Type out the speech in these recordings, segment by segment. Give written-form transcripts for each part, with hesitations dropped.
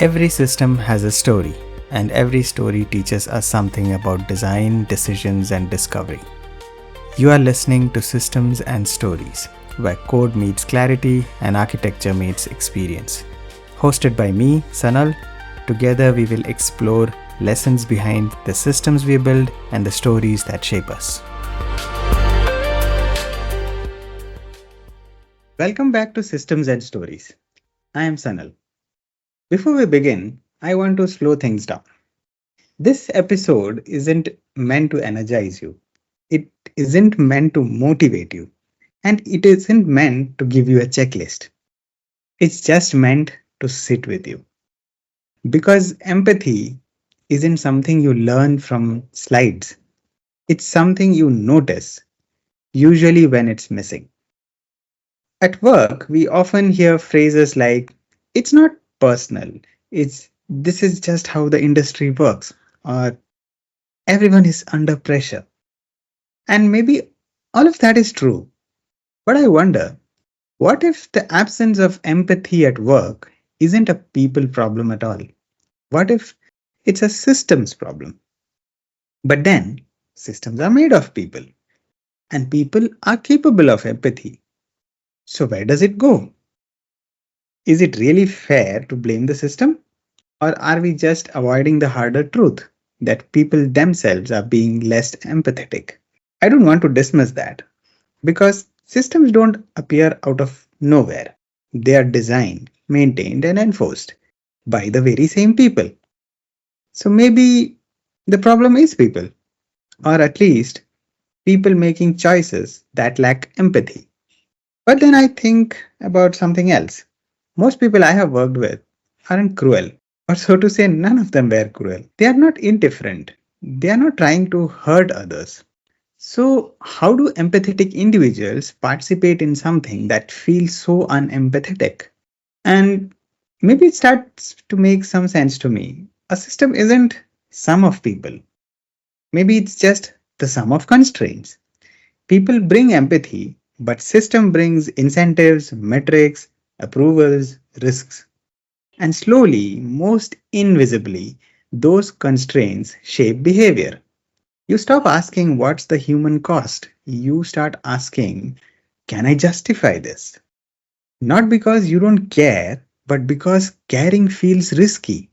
Every system has a story, and every story teaches us something about design, decisions, and discovery. You are listening to Systems and Stories, where code meets clarity and architecture meets experience. Hosted by me, Sanal, together we will explore lessons behind the systems we build and the stories that shape us. Welcome back to Systems and Stories. I am Sanal. Before we begin, I want to slow things down. This episode isn't meant to energize you. It isn't meant to motivate you. And it isn't meant to give you a checklist. It's just meant to sit with you. Because empathy isn't something you learn from slides, it's something you notice, usually when it's missing. At work, we often hear phrases like, it's not personal, this is just how the industry works, or everyone is under pressure. And maybe all of that is true. But I wonder, what if the absence of empathy at work isn't a people problem at all? What if it's a systems problem? But then, systems are made of people, and people are capable of empathy. So, where does it go? Is it really fair to blame the system? Or are we just avoiding the harder truth that people themselves are being less empathetic? I don't want to dismiss that because systems don't appear out of nowhere. They are designed, maintained, and enforced by the very same people. So maybe the problem is people, or at least people making choices that lack empathy. But then I think about something else. Most people I have worked with aren't cruel, or so to say, none of them were cruel. They are not indifferent, they are not trying to hurt others. So, how do empathetic individuals participate in something that feels so unempathetic? And maybe it starts to make some sense to me. A system isn't sum of people. Maybe it's just the sum of constraints. People bring empathy, but system brings incentives, metrics, approvals, risks. And slowly, most invisibly, those constraints shape behavior. You stop asking what's the human cost. You start asking, can I justify this? Not because you don't care, but because caring feels risky.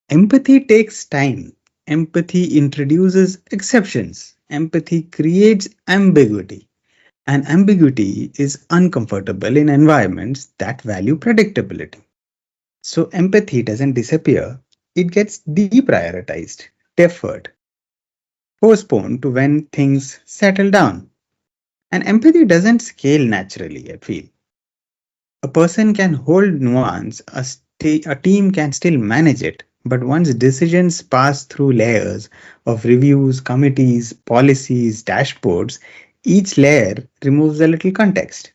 Empathy takes time. Empathy introduces exceptions. Empathy creates ambiguity. And ambiguity is uncomfortable in environments that value predictability. So empathy doesn't disappear, it gets deprioritized, deferred, postponed to when things settle down. And empathy doesn't scale naturally, I feel. A person can hold nuance, a team can still manage it, but once decisions pass through layers of reviews, committees, policies, dashboards, each layer removes a little context.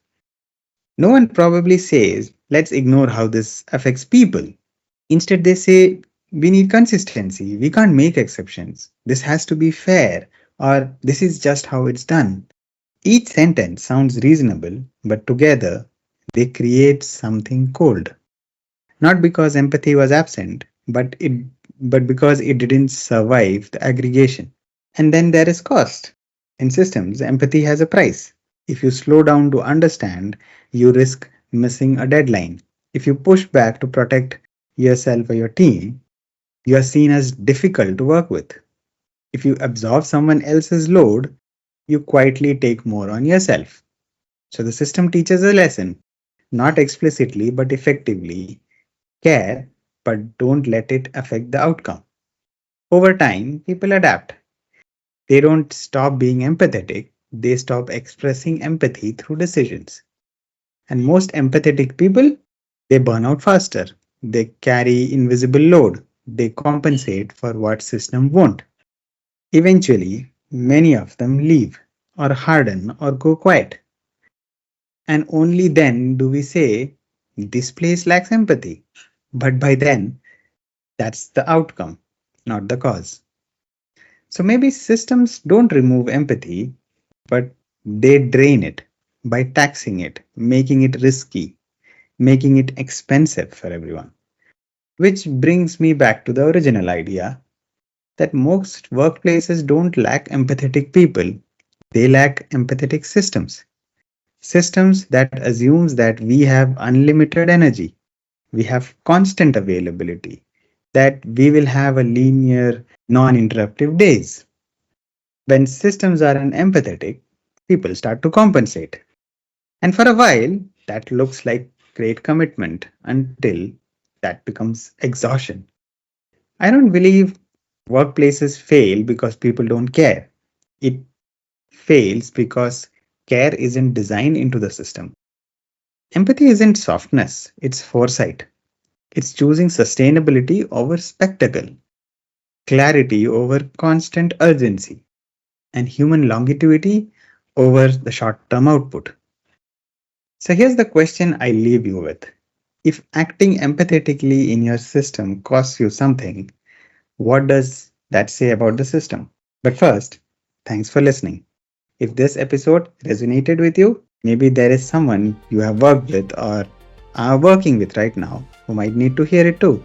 No one probably says, let's ignore how this affects people. Instead, they say, we need consistency, we can't make exceptions, this has to be fair, or this is just how it's done. Each sentence sounds reasonable, but together they create something cold. Not because empathy was absent, but because it didn't survive the aggregation. And then there is cost. In systems, empathy has a price. If you slow down to understand, you risk missing a deadline. If you push back to protect yourself or your team, you are seen as difficult to work with. If you absorb someone else's load, you quietly take more on yourself. So the system teaches a lesson, not explicitly but effectively. Care, but don't let it affect the outcome. Over time, people adapt. They don't stop being empathetic, they stop expressing empathy through decisions. And most empathetic people, they burn out faster. They carry invisible load. They compensate for what system won't. Eventually, many of them leave or harden or go quiet. And only then do we say, this place lacks empathy. But by then, that's the outcome, not the cause. So maybe systems don't remove empathy, but they drain it by taxing it, making it risky, making it expensive for everyone. Which brings me back to the original idea that most workplaces don't lack empathetic people, they lack empathetic systems. Systems that assumes that we have unlimited energy, we have constant availability, that we will have a linear, non-interruptive days. When systems are unempathetic, people start to compensate. And for a while, that looks like great commitment until that becomes exhaustion. I don't believe workplaces fail because people don't care. It fails because care isn't designed into the system. Empathy isn't softness, it's foresight. It's choosing sustainability over spectacle, clarity over constant urgency, and human longevity over the short term output. So here's the question I leave you with. If acting empathetically in your system costs you something, what does that say about the system? But first, thanks for listening. If this episode resonated with you, maybe there is someone you have worked with or are working with right now who might need to hear it too.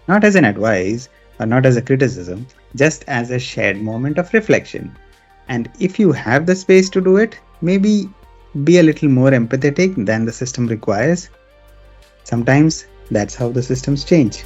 Not as an advice or not as a criticism, just as a shared moment of reflection. And if you have the space to do it, maybe be a little more empathetic than the system requires. Sometimes that's how the systems change.